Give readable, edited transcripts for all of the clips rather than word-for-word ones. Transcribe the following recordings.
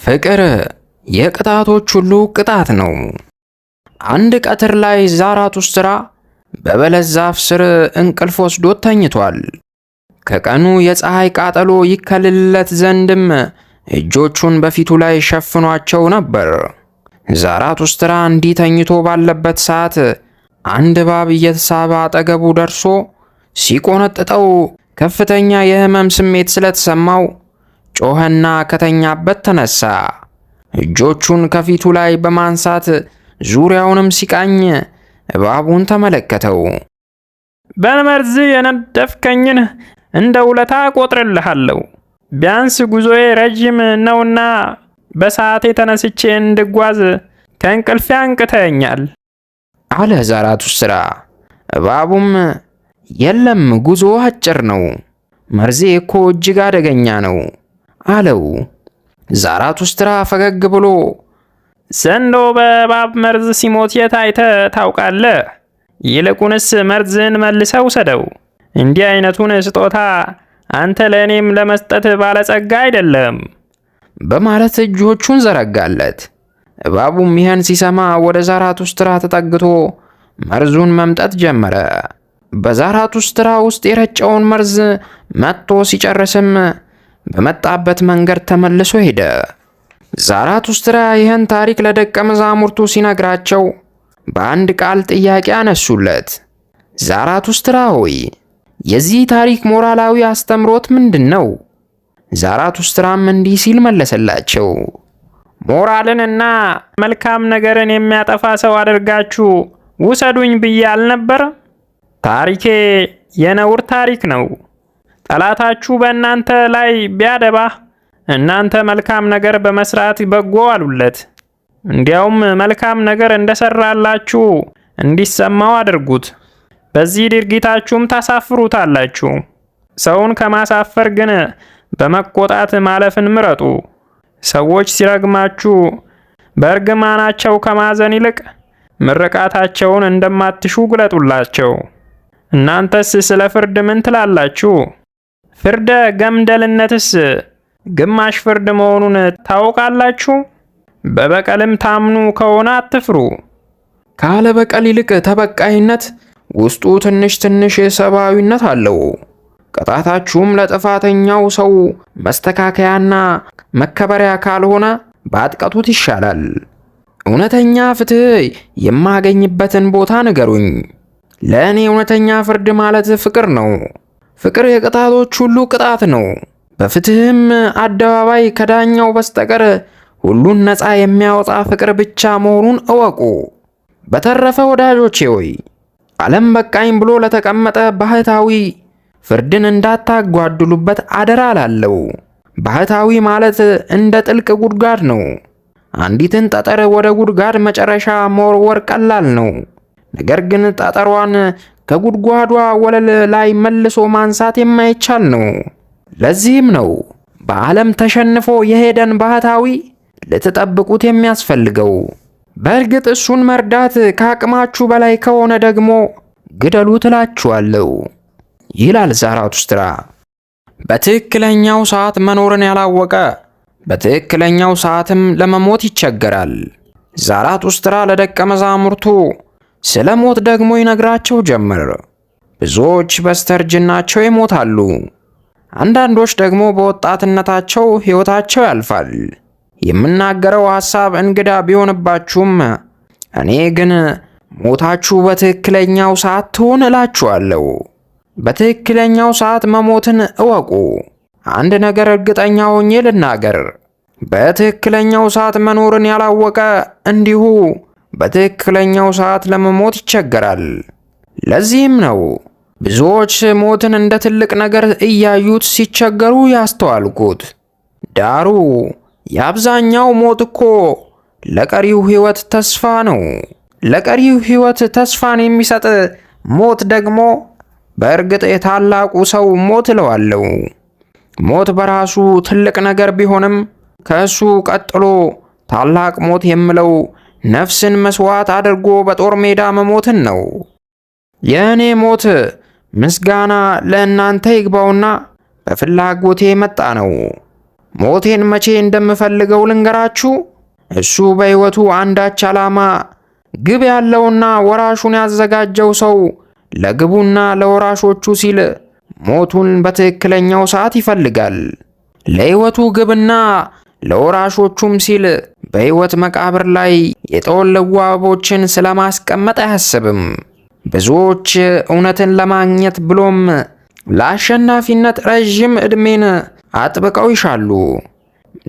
ፍቅር የቅጣቶች ሁሉ ቅጣት ነው። አንድ ቀትር ላይ ዛራቱስትራ በበለስ ዛፍ ስር እንቅልፍ ወስዶት ተኝቷል። ከቀኑ የፀሐይ ቃጠሎ ይከልልለት ዘንድም እጆቹን በፊቱ ላይ ሸፍኗቸው ነበር። ዛራቱስትራ እንዲህ ተኝቶ ባለበት ሰዓት አንድ እባብ እየተሳበ አጠገቡ ደርሶ ሲቆነጥጠው ከፍተኛ የህመም ስሜት ስለተሰማው ጮኸና ከተኛበት ተነሳ። እጆቹን ከፊቱ ላይ በማንሳት ዙሪያውንም ሲቃኝ እባቡን ተመለከተው። በመርዝ የነደፍከኝን እንደ ውለታ ቆጥርልሃለሁ። ቢያንስ ጉዞዬ ረጅም ነውና በሰዓቴ ተነስቼ እንድጓዝ ከእንቅልፌ አንቅተኛል አለ ዛራቱስትራ። እባቡም የለም ጉዞ አጭር ነው፣ መርዜ እኮ እጅግ አደገኛ ነው አለው። ዛራቱስትራ ፈገግ ብሎ ዘንዶ በእባብ መርዝ ሲሞት የት አይተህ ታውቃለህ? ይልቁንስ መርዝን መልሰህ ውሰደው። እንዲህ አይነቱን ስጦታ አንተ ለእኔም ለመስጠት ባለጸጋ አይደለም በማለት እጆቹን ዘረጋለት። እባቡም ይህን ሲሰማ ወደ ዛራቱስትራ ተጠግቶ መርዙን መምጠት ጀመረ። በዛራቱስትራ ውስጥ የረጨውን መርዝ መጥቶ ሲጨርስም በመጣበት መንገድ ተመልሶ ሄደ። ዛራቱስትራ ይህን ታሪክ ለደቀ መዛሙርቱ ሲነግራቸው በአንድ ቃል ጥያቄ አነሱለት። ዛራቱስትራ ሆይ የዚህ ታሪክ ሞራላዊ አስተምሮት ምንድን ነው? ዛራቱስትራም እንዲህ ሲል መለሰላቸው። ሞራልንና መልካም ነገርን የሚያጠፋ ሰው አድርጋችሁ ውሰዱኝ ብዬ አልነበር? ታሪኬ የነውር ታሪክ ነው። ጠላታችሁ በእናንተ ላይ ቢያደባ እናንተ መልካም ነገር በመስራት በጎ አሉለት። እንዲያውም መልካም ነገር እንደሰራላችሁ እንዲሰማው አድርጉት። በዚህ ድርጊታችሁም ታሳፍሩታላችሁ። ሰውን ከማሳፈር ግን በመቆጣት ማለፍን ምረጡ። ሰዎች ሲረግማችሁ በእርግማናቸው ከማዘን ይልቅ ምርቃታቸውን እንደማትሹ ግለጡላቸው። እናንተስ ስለ ፍርድ ምን ትላላችሁ? ፍርደ ገምደልነትስ ግማሽ ፍርድ መሆኑን ታውቃላችሁ። በበቀልም ታምኑ ከሆነ አትፍሩ። ካለ በቀል ይልቅ ተበቃይነት ውስጡ ትንሽ ሰብአዊነት አለው። ቅጣታችሁም ለጥፋተኛው ሰው መስተካከያና መከበሪያ ካልሆነ ባጥቀቱት ይሻላል። እውነተኛ ፍትህ የማገኝበትን ቦታ ንገሩኝ። ለእኔ እውነተኛ ፍርድ ማለት ፍቅር ነው። ፍቅር የቅጣቶች ሁሉ ቅጣት ነው። በፍትህም አደባባይ ከዳኛው በስተቀር ሁሉን ነፃ የሚያወጣ ፍቅር ብቻ መሆኑን እወቁ። በተረፈ ወዳጆቼ ሆይ ዓለም በቃኝ ብሎ ለተቀመጠ ባህታዊ ፍርድን እንዳታጓድሉበት አደራ ላለው። ባህታዊ ማለት እንደ ጥልቅ ጉድጓድ ነው። አንዲትን ጠጠር ወደ ጉድጓድ መጨረሻ መወርወር ቀላል ነው። ነገር ግን ጠጠሯን ከጉድጓዷ ወለል ላይ መልሶ ማንሳት የማይቻል ነው። ለዚህም ነው በዓለም ተሸንፎ የሄደን ባህታዊ ልትጠብቁት የሚያስፈልገው። በእርግጥ እሱን መርዳት ከአቅማችሁ በላይ ከሆነ ደግሞ ግደሉ ትላችኋለሁ ይላል ዛራቱስትራ። በትክክለኛው ሰዓት መኖርን ያላወቀ በትክክለኛው ሰዓትም ለመሞት ይቸገራል። ዛራቱስትራ ለደቀ መዛሙርቱ ስለ ሞት ደግሞ ይነግራቸው ጀመር። ብዙዎች በስተርጅናቸው ይሞታሉ። አንዳንዶች ደግሞ በወጣትነታቸው ሕይወታቸው ያልፋል። የምናገረው ሐሳብ እንግዳ ቢሆንባችሁም እኔ ግን ሞታችሁ በትክክለኛው ሰዓት ትሆን እላችኋለሁ። በትክክለኛው ሰዓት መሞትን እወቁ። አንድ ነገር እርግጠኛ ሆኜ ልናገር፣ በትክክለኛው ሰዓት መኖርን ያላወቀ እንዲሁ በትክክለኛው ሰዓት ለመሞት ይቸገራል። ለዚህም ነው ብዙዎች ሞትን እንደ ትልቅ ነገር እያዩት ሲቸገሩ ያስተዋልኩት። ዳሩ የአብዛኛው ሞት እኮ ለቀሪው ሕይወት ተስፋ ነው። ለቀሪው ሕይወት ተስፋን የሚሰጥ ሞት ደግሞ በእርግጥ የታላቁ ሰው ሞት እለዋለሁ። ሞት በራሱ ትልቅ ነገር ቢሆንም ከእሱ ቀጥሎ ታላቅ ሞት የምለው ነፍስን መስዋዕት አድርጎ በጦር ሜዳ መሞትን ነው። የእኔ ሞት ምስጋና ለእናንተ ይግባውና በፍላጎቴ መጣ ነው። ሞቴን መቼ እንደምፈልገው ልንገራችሁ። እሱ በሕይወቱ አንዳች ዓላማ፣ ግብ ያለውና ወራሹን ያዘጋጀው ሰው ለግቡና ለወራሾቹ ሲል ሞቱን በትክክለኛው ሰዓት ይፈልጋል። ለሕይወቱ ግብና ለወራሾቹም ሲል በሕይወት መቃብር ላይ የጠወለጉ አበቦችን ስለማስቀመጥ አያስብም። ብዙዎች እውነትን ለማግኘት ብሎም ለአሸናፊነት ረዥም ዕድሜን አጥብቀው ይሻሉ።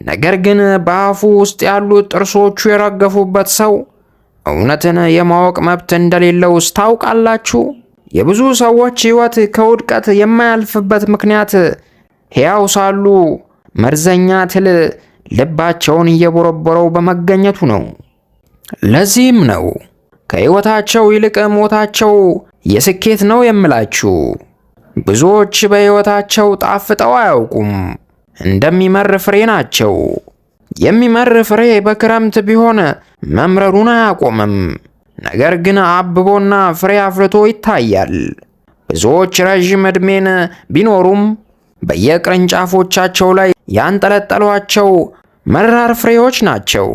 ነገር ግን በአፉ ውስጥ ያሉት ጥርሶቹ የረገፉበት ሰው እውነትን የማወቅ መብት እንደሌለው ታውቃላችሁ? የብዙ ሰዎች ሕይወት ከውድቀት የማያልፍበት ምክንያት ሕያው ሳሉ መርዘኛ ትል ልባቸውን እየቦረቦረው በመገኘቱ ነው። ለዚህም ነው ከሕይወታቸው ይልቅ ሞታቸው የስኬት ነው የምላችሁ። ብዙዎች በሕይወታቸው ጣፍጠው አያውቁም፣ እንደሚመር ፍሬ ናቸው። የሚመር ፍሬ በክረምት ቢሆን መምረሩን አያቆምም፣ ነገር ግን አብቦና ፍሬ አፍርቶ ይታያል። ብዙዎች ረዥም ዕድሜን ቢኖሩም በየቅርንጫፎቻቸው ላይ ያንጠለጠሏቸው መራር ፍሬዎች ናቸው።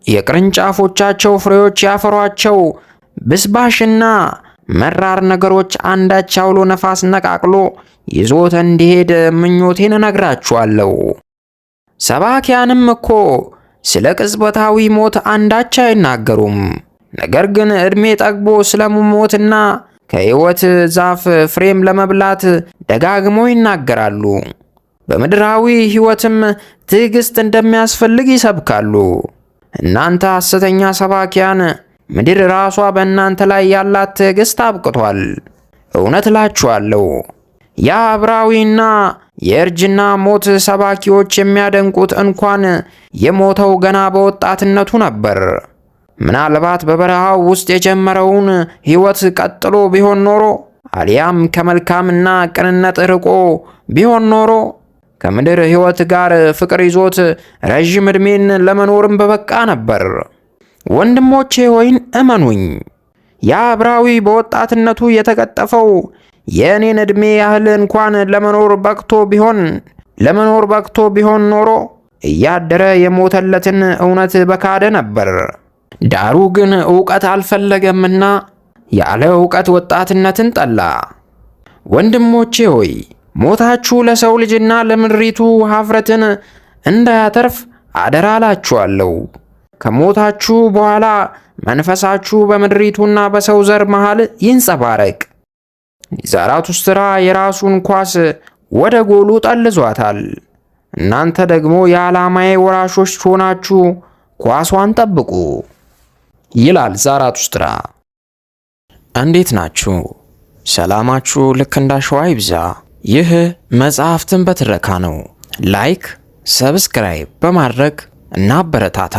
የቅርንጫፎቻቸው ፍሬዎች ያፈሯቸው ብስባሽና መራር ነገሮች አንዳች አውሎ ነፋስ ነቃቅሎ ይዞት እንዲሄድ ምኞቴን እነግራችኋለሁ። ሰባኪያንም እኮ ስለ ቅጽበታዊ ሞት አንዳች አይናገሩም፣ ነገር ግን ዕድሜ ጠግቦ ስለመሞትና ከሕይወት ዛፍ ፍሬም ለመብላት ደጋግሞ ይናገራሉ። በምድራዊ ሕይወትም ትዕግሥት እንደሚያስፈልግ ይሰብካሉ። እናንተ ሐሰተኛ ሰባኪያን፣ ምድር ራሷ በእናንተ ላይ ያላት ትዕግሥት አብቅቷል። እውነት እላችኋለሁ የአብራዊና የእርጅና ሞት ሰባኪዎች የሚያደንቁት እንኳን የሞተው ገና በወጣትነቱ ነበር። ምናልባት በበረሃው ውስጥ የጀመረውን ሕይወት ቀጥሎ ቢሆን ኖሮ አሊያም ከመልካምና ቅንነት ርቆ ቢሆን ኖሮ ከምድር ሕይወት ጋር ፍቅር ይዞት ረዥም ዕድሜን ለመኖርም በበቃ ነበር። ወንድሞቼ ሆይን እመኑኝ፣ ያ ዕብራዊ በወጣትነቱ የተቀጠፈው የእኔን ዕድሜ ያህል እንኳን ለመኖር በቅቶ ቢሆን ኖሮ እያደረ የሞተለትን እውነት በካደ ነበር። ዳሩ ግን ዕውቀት አልፈለገምና ያለ ዕውቀት ወጣትነትን ጠላ። ወንድሞቼ ሆይ ሞታችሁ ለሰው ልጅና ለምድሪቱ ኀፍረትን እንዳያተርፍ አደራ እላችኋለሁ። ከሞታችሁ በኋላ መንፈሳችሁ በምድሪቱና በሰው ዘር መሃል ይንጸባረቅ። ዛራቱስትራ የራሱን ኳስ ወደ ጎሉ ጠልዟታል። እናንተ ደግሞ የዓላማዬ ወራሾች ሆናችሁ ኳሷን ጠብቁ ይላል ዛራቱስትራ። እንዴት ናችሁ? ሰላማችሁ ልክ እንዳሸዋ ይብዛ። ይህ መጽሐፍትን በትረካ ነው። ላይክ፣ ሰብስክራይብ በማድረግ እናበረታታ።